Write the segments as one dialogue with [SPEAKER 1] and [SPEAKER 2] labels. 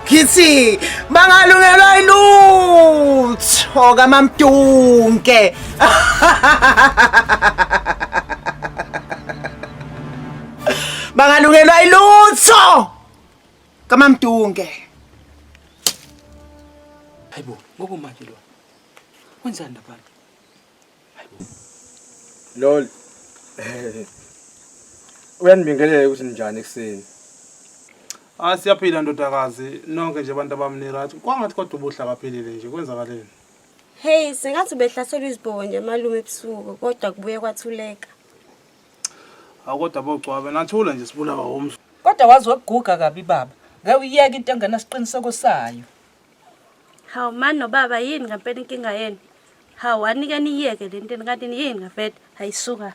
[SPEAKER 1] Kithi bangalungelwa ilutho kaMamdunke. Bangalungelwa ilutho kaMamdunke.
[SPEAKER 2] Hayibo, ngokumanje lo. Wenzani lapha? Hayibo.
[SPEAKER 3] Lol. Uyanibingelela ukuthi njani ekseni.
[SPEAKER 4] Siyaphila ndodakazi nonke nje abantu abamnirathi kwangathi kodwa ubuhla kaphilile nje kwenzakaleni.
[SPEAKER 5] Hey singathi behlaselwa izibhobo nje malume ebusuku kodwa kubuye kwathuleka.
[SPEAKER 4] Akodwa bocwabe nathula nje sibulawa umso.
[SPEAKER 6] Kodwa wazi waguga kabi baba. Ngeke uyeke into engenasiqiniseko sayo.
[SPEAKER 5] Hawu mani nobaba yini ngempela inkinga yenu? Hawu anike niyeke lento kanti yini ngafethu hayisuka.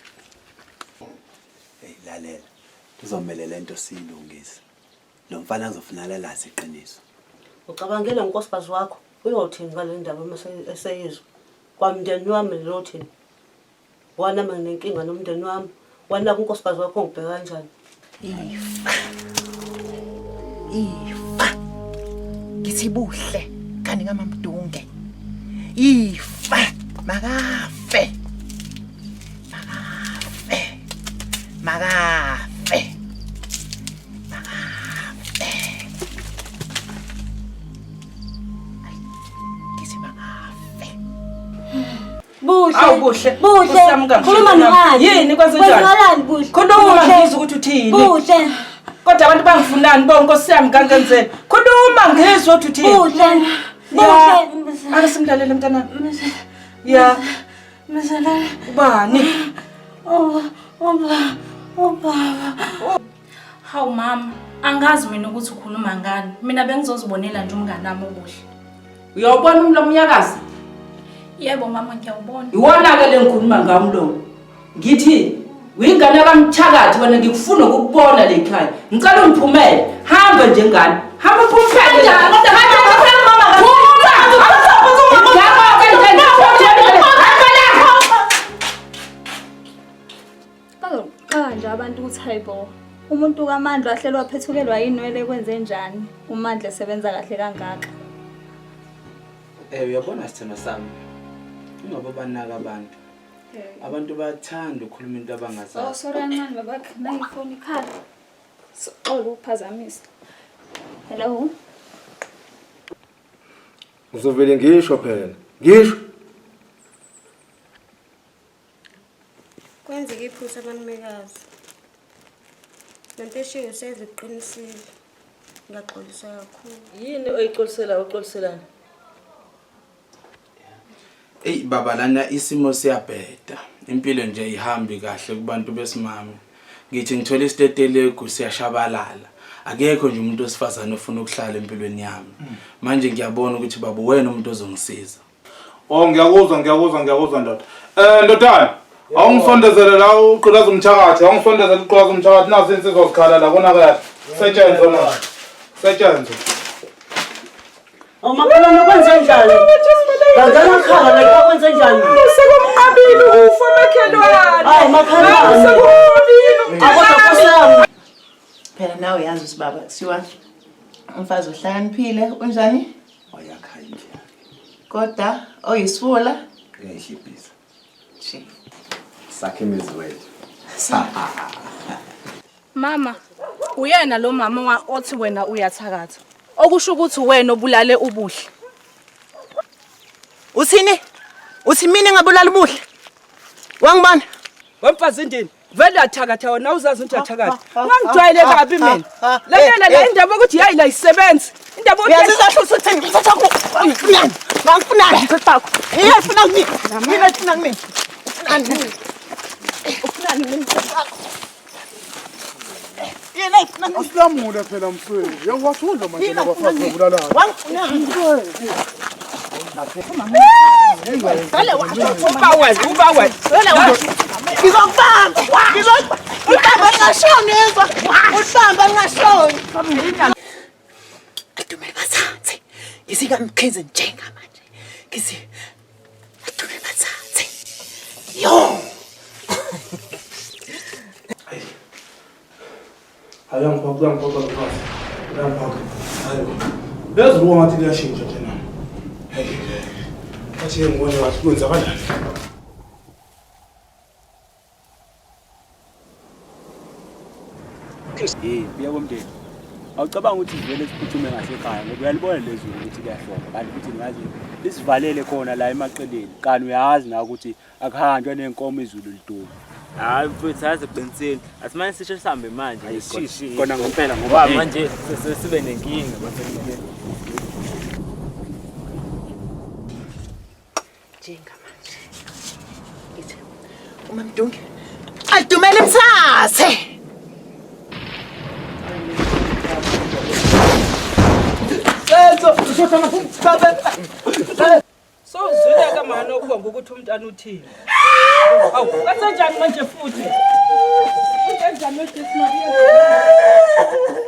[SPEAKER 7] Hey lalela. Kuzomela lento siyilungise. Lo mfana azofunala la siqiniso.
[SPEAKER 8] Ucabangela unkosikazi wakho uyothini ngale ndaba eseyizwe. Kwamndeni wami lothini. Wana mina nenkinga nomndeni wami. Wana unkosikazi wakho ngibheka kanjani?
[SPEAKER 1] Ifa. Ngithi buhle kani kaMamdunke. Ifa makafe. Makafe. Makafe.
[SPEAKER 6] Buhle. Khuluma
[SPEAKER 8] nami.
[SPEAKER 6] Yini kwenzenjani?
[SPEAKER 8] Buhle.
[SPEAKER 6] Khuluma ngizwe ukuthi uthini.
[SPEAKER 8] Buhle.
[SPEAKER 6] Kodwa abantu bangifunani bonke Nkosi yami kangenzeni. Khuluma ngizwe ukuthi uthini.
[SPEAKER 8] Buhle.
[SPEAKER 6] Buhle. Akasimlalele mntana. Ya.
[SPEAKER 8] Mzalane.
[SPEAKER 6] Ubani?
[SPEAKER 8] Baba.
[SPEAKER 9] Hawu mama, angazi mina ukuthi ukhuluma ngani. Mina bengizozibonela nje umngane wami obuhle.
[SPEAKER 6] Uyawubona umlomo uyakazi?
[SPEAKER 9] Yebo mama ngiyawubona.
[SPEAKER 6] Iwona ke lengikhuluma ngamlomo. Ngithi uyingane kaMthakathi wena ngikufuna ukukubona la ekhaya. Ngicela ungiphumele. Hamba nje ngane. Hamba uphumele. Kodwa mama
[SPEAKER 10] nje abantu ukuthi hayibo umuntu kaMandla ahlelwa phethukelwa yinwele kwenze njani uMandla esebenza kahle kangaka.
[SPEAKER 2] Uyabona sithena sami. Ingoba banaka abantu. Abantu bayathanda ukukhuluma into abangazazi.
[SPEAKER 10] Oh sorry ancane baba nayi phone ikhala. Soxolo ukuphazamisa. Hello.
[SPEAKER 3] Uzovele ngisho phela. Ngisho.
[SPEAKER 5] Kwenzeke iphutha abanumekazi. Lento eshiyo seziqinisile. Ngaxolisa kakhulu.
[SPEAKER 6] Yini oyixoliselani?
[SPEAKER 2] Ey baba lana isimo siyabheda. Impilo nje ihambi kahle kubantu besimame. Ngithi ngithola isiteteleku siyashabalala. Akekho nje umuntu osifazana ofuna ukuhlala empilweni yami. Manje ngiyabona ukuthi baba wena umuntu ozongisiza.
[SPEAKER 4] Oh ngiyakuzwa ndoda. Ndodana, awungisondezele la uqulaza umthakathi, awungisondezele uqulaza umthakathi nazi insizwa zikhala la kona kahle. Setshenzwe manje. Setshenzwe.
[SPEAKER 8] Awumakhala nokwenze njani? Ngazama khala la kwenze njani?
[SPEAKER 6] Sekumqabile ufa makhelwane.
[SPEAKER 8] Hayi makhala.
[SPEAKER 6] Sekumqabile.
[SPEAKER 8] Akho
[SPEAKER 1] Phela nawe yazi usibaba kuthiwa umfazi ohlakaniphile unjani?
[SPEAKER 7] Oyakhaya nje.
[SPEAKER 1] Kodwa oyisifula
[SPEAKER 7] Uyayishibhisa.
[SPEAKER 1] nje.
[SPEAKER 7] Sakhe imizwethu.
[SPEAKER 9] Mama, uyena lo mama othi wena uyathakatha. Okusho ukuthi wena obulale ubuhle.
[SPEAKER 1] Uthini? Uthi mina ngabulala ubuhle. Wangibona?
[SPEAKER 6] Wemfazi indini. Vele athakatha wena uzazi ukuthi athakatha. Ngangijwayele kabi mina. Lalela la indaba ukuthi hayi la isebenzi. Indaba ukuthi
[SPEAKER 1] Uyazizwa uthi ngithatha ngikufunani. Ngikufunani ngicela. Ngiyafuna kimi. Mina ngifuna kimi. Ufunani? Ufunani mina ngicela. Yena ifuna
[SPEAKER 4] Asilamule phela mfowethu. Yawathula manje nabafazi bobulalana.
[SPEAKER 1] wangifunani.
[SPEAKER 6] uba wena.
[SPEAKER 1] Ngizokubamba. Uhlamba ngashoni yezwa. Uhlamba ngashoni. Adume bathathe. Ngisika mkhize njenga manje. Ngithi Yo!
[SPEAKER 4] Ayangiphoqa ngaphansi. Ayangiphoqa. Hayo. Lezo ngathi liyashintsha thina. Hey. Athi ngibone wathi kwenza kanjani.
[SPEAKER 7] Uyabomndeni. Awucabanga ukuthi sivele siphuthume ngasekhaya ngoba uyalibona lezulu ukuthi liyahloma kanti futhi ngazi lisivalele khona la emaqeleni kanti uyazi na ukuthi akuhanjwa nenkomo izulu liduma.
[SPEAKER 11] Hayi mfethu haze qiniseni asimane sisho sihambe manje
[SPEAKER 7] Ayishishi khona ngempela ngoba
[SPEAKER 11] manje sibe nenkinga
[SPEAKER 1] Jenga manje. Ngithi uMamdungi adumele msase.
[SPEAKER 6] So zweleka manje okhomba ukuthi umntana uthini. Awu, kasenjani manje futhi? Uyenza manje Maria.